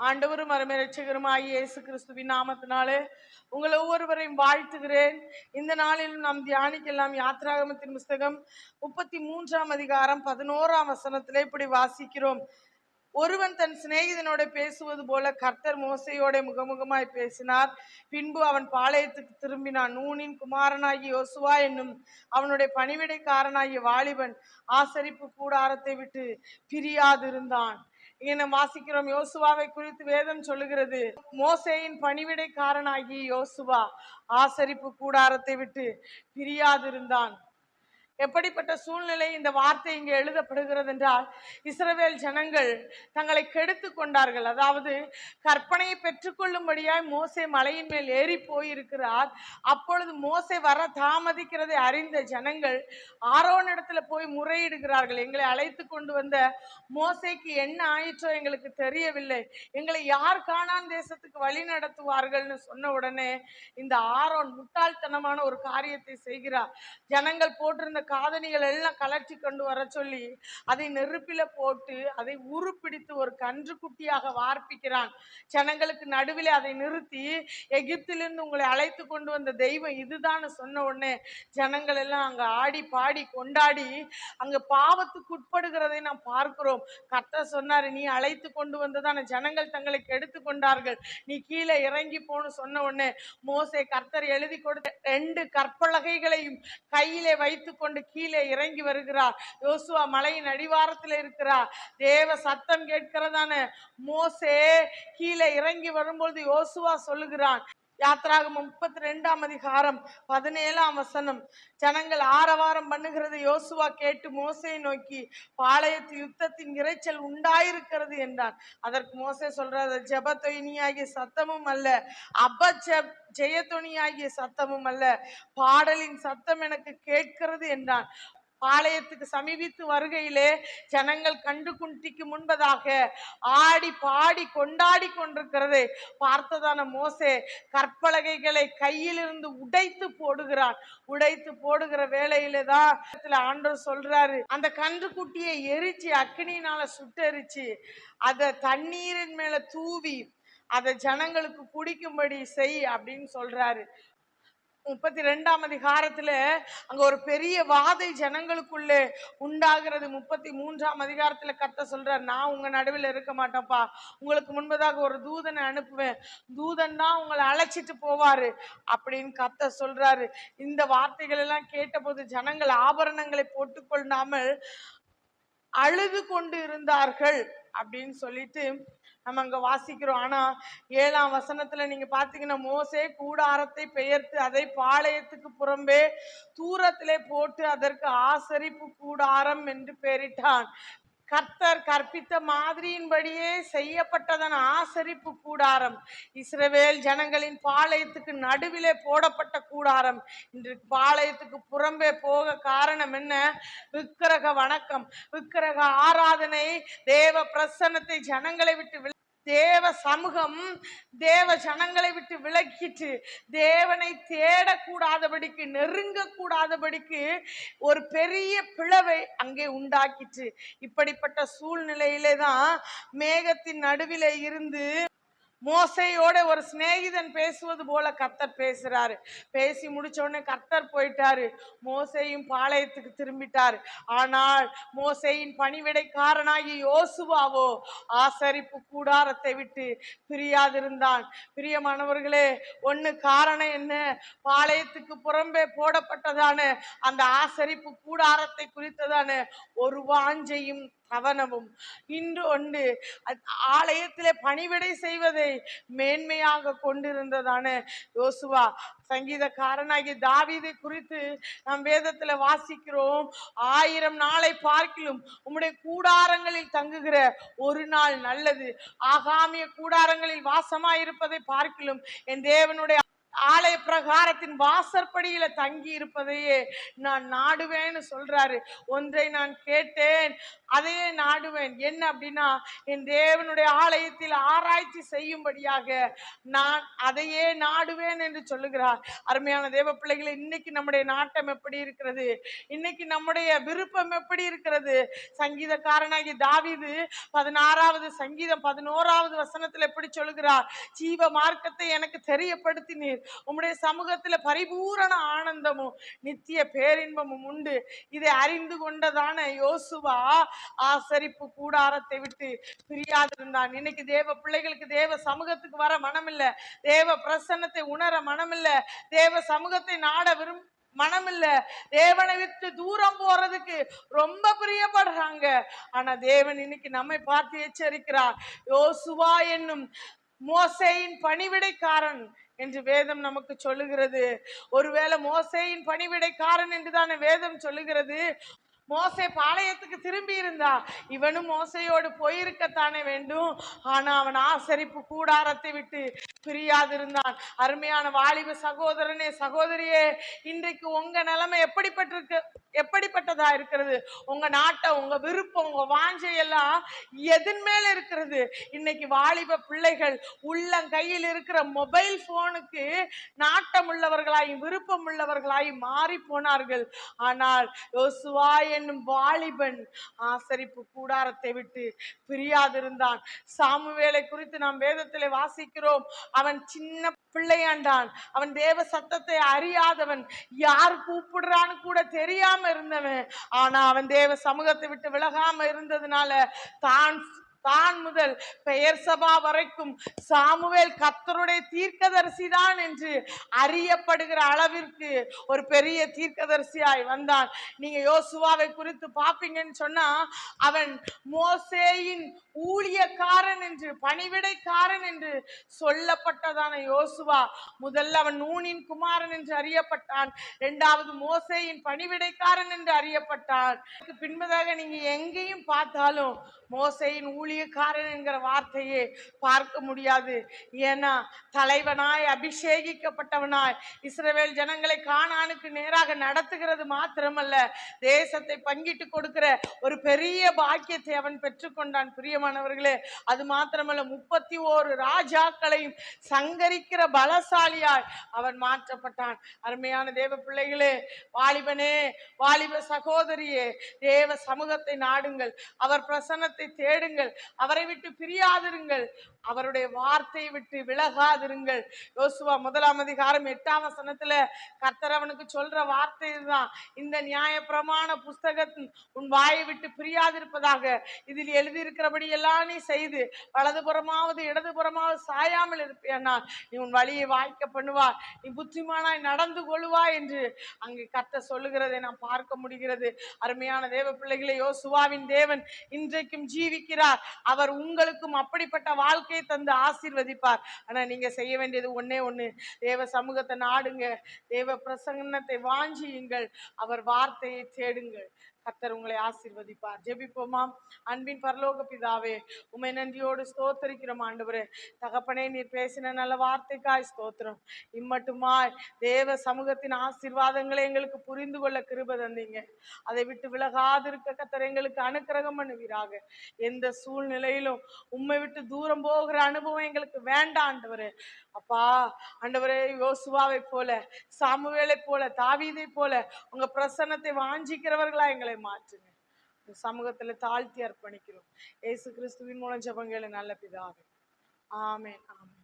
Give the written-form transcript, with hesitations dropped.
ஆண்டவரும் அருமை இரட்சகருமாகிய இயேசு கிறிஸ்துவின் நாமத்தினாலே உங்கள் ஒவ்வொருவரையும் வாழ்த்துகிறேன். இந்த நாளிலும் நாம் தியானிக்கலாம் யாத்ராகமத்தின் புஸ்தகம் 33ஆம் அதிகாரம் 11ஆம் வசனத்திலே இப்படி வாசிக்கிறோம். ஒருவன் தன் சிநேகிதனோட பேசுவது போல கர்த்தர் மோசையோட முகமுகமாய் பேசினார். பின்பு அவன் பாளையத்துக்கு திரும்பினான். நூனின் குமாரனாகிய யோசுவா என்னும் அவனுடைய பணிவிடைக்காரனாகிய வாலிபன் ஆசரிப்பு கூடாரத்தை விட்டு பிரியாதிருந்தான். இங்க நம்ம வாசிக்கிறோம், யோசுவாவை குறித்து வேதம் சொல்லுகிறது, மோசேயின் பணிவிடைக்காரனாகிய யோசுவா ஆசரிப்பு கூடாரத்தை விட்டு பிரியாதிருந்தான். எப்படிப்பட்ட சூழ்நிலை இந்த வார்த்தை இங்கே எழுதப்படுகிறது என்றால், இஸ்ரவேல் ஜனங்கள் தங்களை கெடுத்து கொண்டார்கள். அதாவது கற்பனையை பெற்றுக்கொள்ளும்படியாய் மோசே மலையின் மேல் ஏறி போயிருக்கிறார். அப்பொழுது மோசே வர தாமதிக்கிறதை அறிந்த ஜனங்கள் ஆரோனிடத்துல போய் முறையிடுகிறார்கள். எங்களை அழைத்து கொண்டு வந்த மோசேக்கு என்ன ஆயிற்றோ எங்களுக்கு தெரியவில்லை, எங்களை யார் கானான் தேசத்துக்கு வழி நடத்துவார்கள்னு சொன்ன உடனே இந்த ஆரோன் முட்டாள்தனமான ஒரு காரியத்தை செய்கிறார். ஜனங்கள் போட்டிருந்த காதணிகள் எல்லாம் கலற்றி கொண்டு வர சொல்லி அதை நெருப்பில போட்டு அதை உருப்பிடித்து ஒரு கன்று குட்டியாக வார்ப்பிக்கிறான். ஜனங்களுக்கு நடுவிலே அதை நிறுத்தி, எகிப்திலிருந்து உங்களை அழைத்து கொண்டு வந்த தெய்வம் இதுதான் சொன்ன உடனே ஜனங்கள் எல்லாம் அங்க ஆடி பாடி கொண்டாடி அங்க பாவத்துக்கு உட்படுகிறதை நாம் பார்க்கிறோம். கர்த்தர் சொன்னாரு, நீ அழைத்து கொண்டு வந்ததான ஜனங்கள் தங்களை கெடுத்து கொண்டார்கள், நீ கீழே இறங்கி போன்னு சொன்ன உடனே மோசே கர்த்தர் எழுதி கொடுத்த 2 கற்பலகைகளையும் கையிலே வைத்து கொண்டு கீழே இறங்கி வருகிறார். யோசுவா மலையின் அடிவாரத்தில் இருக்கிறார். தேவ சத்தம் கேட்கிறதான மோசே கீழே இறங்கி வரும்போது யோசுவா சொல்லுகிறான். யாத்ராகமம் 32ஆம் அதிகாரம் 17ஆம் வசனம், ஜனங்கள் ஆரவாரம் பண்ணுகிறது யோசுவா கேட்டு மோசையை நோக்கி, பாளையத்தில் யுத்தத்தின் இரைச்சல் உண்டாயிருக்கிறது என்றான். அதற்கு மோசே சொல்றாரு, ஜெபத்தொனியாகிய சத்தமும் அல்ல, ஜெயத்தொனியாகிய சத்தமும் அல்ல, பாடலின் சத்தம் எனக்கு கேட்கிறது என்றான். பாளையத்துக்கு சமீபித்து வருகையிலே ஜனங்கள் கண்டு குண்டிக்கு முன்பதாக ஆடி பாடி கொண்டாடி கொண்டிருக்கிறதை பார்த்ததான மோசே கற்பலகைகளை கையிலிருந்து உடைத்து போடுகிறான். உடைத்து போடுகிற வேளையிலே தான் ஆண்டவர் சொல்றாரு, அந்த கன்று குட்டியை எரிச்சு அக்கினியினால சுட்டெரிச்சு அதை தண்ணீரின் மேல தூவி அதை ஜனங்களுக்கு குடிக்கும்படி செய் அப்படின்னு சொல்றாரு. 32ஆம் அதிகாரத்துல அங்க ஒரு பெரிய வாதை ஜனங்களுக்குள்ளே உண்டாகிறது. 33ஆம் அதிகாரத்துல கர்த்தர் சொல்றார், நான் உங்க நடுவில் இருக்க மாட்டேன்ப்பா, உங்களுக்கு முன்பதாக ஒரு தூதனை அனுப்புவேன், தூதன் தான் உங்களை அழைச்சிட்டு போவாரு அப்படின்னு கர்த்தர் சொல்றாரு. இந்த வார்த்தைகள் எல்லாம் கேட்டபோது ஜனங்கள் ஆபரணங்களை போட்டுக்கொள்ளாமல் அழுது கொண்டு இருந்தார்கள் அப்படின்னு சொல்லிட்டு நம்ம அங்க வாசிக்கிறோம். ஆனா 7ஆம் வசனத்துல நீங்க பாத்தீங்கன்னா, மோசே கூடாரத்தை பெயர்த்து அதை பாளையத்துக்கு புறம்பே தூரத்திலே போட்டு அதற்கு ஆசரிப்பு கூடாரம் என்று பெயரிட்டான். கர்த்தர் கற்பித்த மாதிரியின்படியே செய்யப்பட்டதன் ஆசரிப்பு கூடாரம் இஸ்ரவேல் ஜனங்களின் பாளையத்துக்கு நடுவிலே போடப்பட்ட கூடாரம் இன்று பாளையத்துக்கு புறம்பே போக காரணம் என்ன? விக்கிரக வணக்கம், விக்கிரக ஆராதனை, தேவ பிரசன்னத்தை ஜனங்களை விட்டு தேவ சமூகம் தேவ ஜனங்களை விட்டு விலக்கிட்டு தேவனை தேடக்கூடாதபடிக்கு நெருங்க கூடாதபடிக்கு ஒரு பெரிய பிளவை அங்கே உண்டாக்கிட்டு, இப்படிப்பட்ட சூழ்நிலையிலே தான் மேகத்தின் நடுவிலே இருந்து மோசையோட ஒரு சிநேகிதன் பேசுவது போல கர்த்தர் பேசுறாரு. பேசி முடிச்ச உடனே கர்த்தர் போயிட்டாரு. மோசையும் பாளையத்துக்கு திரும்பிட்டாரு. ஆனால் மோசையின் பணிவிடைக்காரனாகி யோசுவாவோ ஆசரிப்பு கூடாரத்தை விட்டு பிரியாதிருந்தான். பிரியமானவர்களே, ஒண்ணு காரணம் என்ன? பாளையத்துக்கு புறம்பே போடப்பட்டதான அந்த ஆசரிப்பு கூடாரத்தை குறித்ததான ஒரு வாஞ்சையும் கவனமும். இன்று ஒன்று ஆலயத்திலே பணிவிடை செய்வதை மேன்மையாக கொண்டிருந்ததான யோசுவா, சங்கீதக்காரனாகிய தாவீதை குறித்து நாம் வேதத்துல வாசிக்கிறோம், 1000 நாளை பார்க்கிலும் உம்முடைய கூடாரங்களில் தங்குகிற ஒரு நாள் நல்லது, ஆகாமிய கூடாரங்களில் வாசமாயிருப்பதை பார்க்கிலும் என் தேவனுடைய ஆலய பிரகாரத்தின் வாசற்படியில தங்கி இருப்பதையே நான் நாடுவேன்னு சொல்றாரு. ஒன்றை நான் கேட்டேன், அதையே நாடுவேன். என்ன அப்படின்னா, என் தேவனுடைய ஆலயத்தில் ஆராய்ச்சி செய்யும்படியாக நான் அதையே நாடுவேன் என்று சொல்லுகிறார். அருமையான தேவ பிள்ளைகளை, இன்னைக்கு நம்முடைய நாட்டம் எப்படி இருக்கிறது? இன்னைக்கு நம்முடைய விருப்பம் எப்படி இருக்கிறது? சங்கீதக்காரனாகி தாவீது 16வது சங்கீதம் 11வது வசனத்தில் எப்படி சொல்லுகிறார்? ஜீவ மார்க்கத்தை எனக்கு தெரியப்படுத்தினீர், உம்முடைய சமூகத்துல பரிபூரண ஆனந்தமும் நித்திய பேரின்பமும் உண்டு. இதை அறிந்து கொண்டதான யோசுவா ஆசரிப்பு கூடாரத்தை விட்டு பிரியாதிருந்தான். இன்னைக்கு தேவ பிள்ளைகளுக்கு தேவ சமூகத்துக்கு வர மனம் இல்ல, தேவ பிரசன்னத்தை உணர மனம் இல்ல, தேவ சமூகத்தை நாட மனமில்ல, தேவனை விட்டு தூரம் போறதுக்கு ரொம்ப பிரியப்படுறாங்க. ஆனா தேவன் இன்னைக்கு நம்மை பார்த்து எச்சரிக்கிறார். யோசுவா என்னும் மோசேயின் பணிவிடைக்காரன் என்று வேதம் நமக்கு சொல்லுகிறது. ஒருவேளை மோசேயின் பணிவிடைக்காரன் என்றுதானே வேதம் சொல்லுகிறது. மோசே பாளையத்துக்கு திரும்பி இருந்தா இவனும் மோசையோடு போயிருக்கத்தானே வேண்டும். ஆனா அவன் ஆசரிப்பு கூடாரத்தை விட்டு பிரியாதிருந்தான். அருமையான வாலிப சகோதரனே, சகோதரியே, இன்றைக்கு உங்க நிலைமை எப்படிப்பட்டதா இருக்கிறது? உங்க நாட்டம், உங்க விருப்பம், உங்க வாஞ்சை எல்லாம் எதன் மேல இருக்கிறது? இன்னைக்கு வாலிப பிள்ளைகள் உள்ளங்கையில் இருக்கிற மொபைல் போனுக்கு நாட்டம் உள்ளவர்களாய், விருப்பம் உள்ளவர்களாய் மாறி போனார்கள். ஆனால் யோசுவா என்னும் வாலிபன் ஆசரிப்பு கூடாரத்தை விட்டு பிரியாதிருந்தான். சாமுவேலை குறித்து நாம் வேதத்திலே வாசிக்கிறோம். அவன் சின்ன பிள்ளையாண்டான், அவன் தேவ சத்தத்தை அறியாதவன், யார் கூப்பிடுறான்னு கூட தெரியாம இருந்தவன். ஆனா அவன் தேவ சமூகத்தை விட்டு விலகாம இருந்ததுனால தான் முதல் பெயர் சபா வரைக்கும் சாமுவேல் கர்த்தருடைய தீர்க்கதரிசி தான் என்று அறியப்படுகிற அளவிற்கு ஒரு பெரிய தீர்க்கதரிசியாய் வந்தான். நீங்க யோசுவாவை குறித்து பாப்பீங்கன்னு சொன்னா, அவன் மோசேயின் ஊழியக்காரன் என்று, பணிவிடைக்காரன் என்று சொல்லப்பட்டதான யோசுவா முதல்ல அவன் நூனின் குமாரன் என்று அறியப்பட்டான். இரண்டாவது மோசேயின் பணிவிடைக்காரன் என்று அறியப்பட்டான். பின்பதாக நீங்க எங்கேயும் பார்த்தாலும் மோசேயின் ஊழியக்காரன் என்கிற வார்த்தையை பார்க்க முடியாது. ஏன்னா தலைவனாய் அபிஷேகிக்கப்பட்டவனாய் இஸ்ரவேல் ஜனங்களை கானானுக்கு நேராக நடத்துகிறது மாத்திரமல்ல, தேசத்தை பங்கிட்டு கொடுக்கிற ஒரு பெரிய பாக்கியத்தை அவன் பெற்றுக்கொண்டான். பிரியமானவர்களே, அது மாத்திரமல்ல, 31 ராஜாக்களையும் சங்கரிக்கிற பலசாலியாய் அவன் மாற்றப்பட்டான். அருமையான தேவ பிள்ளைகளே, வாலிபனே, வாலிப சகோதரியே, தேவ சமூகத்தை நாடுங்கள், அவர் பிரசன்னத்தை தேடுங்கள், அவரை விட்டு பிரியாதிருங்கள், அவருடைய வார்த்தையை விட்டு விலகாதிருங்கள். யோசுவா 1ஆம் அதிகாரம் 8ஆம் வசனத்துல கர்த்தர் அவனுக்கு சொல்ற வார்த்தை இதுதான். இந்த நியாய பிரமாண புஸ்தகத்தின் உன் வாயை விட்டு பிரியாதிருப்பதாக, இதில் எழுதியிருக்கிறபடி எல்லாம் நீ செய்து வலதுபுறமாவது இடதுபுறமாவது சாயாமல் இருப்பேனா, நீ உன் வழியை வாய்க்க பண்ணுவாய், நீ புத்திமானாய் நடந்து கொள்வாய் என்று அங்கு கர்த்தர் சொல்லுகிறதை நாம் பார்க்க முடிகிறது. அருமையான தேவ பிள்ளைகளை, யோசுவாவின் தேவன் இன்றைக்கும் ஜீவிக்கிறார். அவர் உங்களுக்கும் அப்படிப்பட்ட வாழ்க்கையை தந்து ஆசீர்வதிப்பார். ஆனா நீங்க செய்ய வேண்டியது ஒண்ணே ஒண்ணு, தேவ சமூகத்தை நாடுங்க, தேவ பிரசன்னத்தை வாஞ்சியுங்கள், அவர் வார்த்தையை தேடுங்கள். கர்த்தர் உங்களை ஆசீர்வதிப்பார். ஜெபிப்போமாம். அன்பின் பரலோக பிதாவே, உம்மை நன்றியோடு ஸ்தோத்தரிக்கிறோம் ஆண்டவரே. தகப்பனே, நீர் பேசின நல்ல வார்த்தைக்காய் ஸ்தோத்திரம். இம்மட்டுமாய் தேவ சமூகத்தின் ஆசீர்வாதங்களை எங்களுக்கு புரிந்து கொள்ள கிருபை தந்தீங்க. அதை விட்டு விலகாதிருக்க கர்த்தர் எங்களுக்கு அனுக்கிரகம் பண்ணுவீராக. எந்த சூழ்நிலையிலும் உம்மை விட்டு தூரம் போகிற அனுபவம் எங்களுக்கு வேண்டாம் ஆண்டவரே. அப்பா ஆண்டவரே, யோசுவாவை போல, சாமுவேலை போல, தாவீதை போல உங்க பிரசன்னத்தை வாஞ்சிக்கிறவர்களா எங்களை மாற்றுங்க. சமூகத்துல தாழ்த்தி அர்ப்பணிக்கிறோம். இயேசு கிறிஸ்துவின் மூலம் ஜெபங்களை நல்ல பிதாவே. ஆமென், ஆமென்.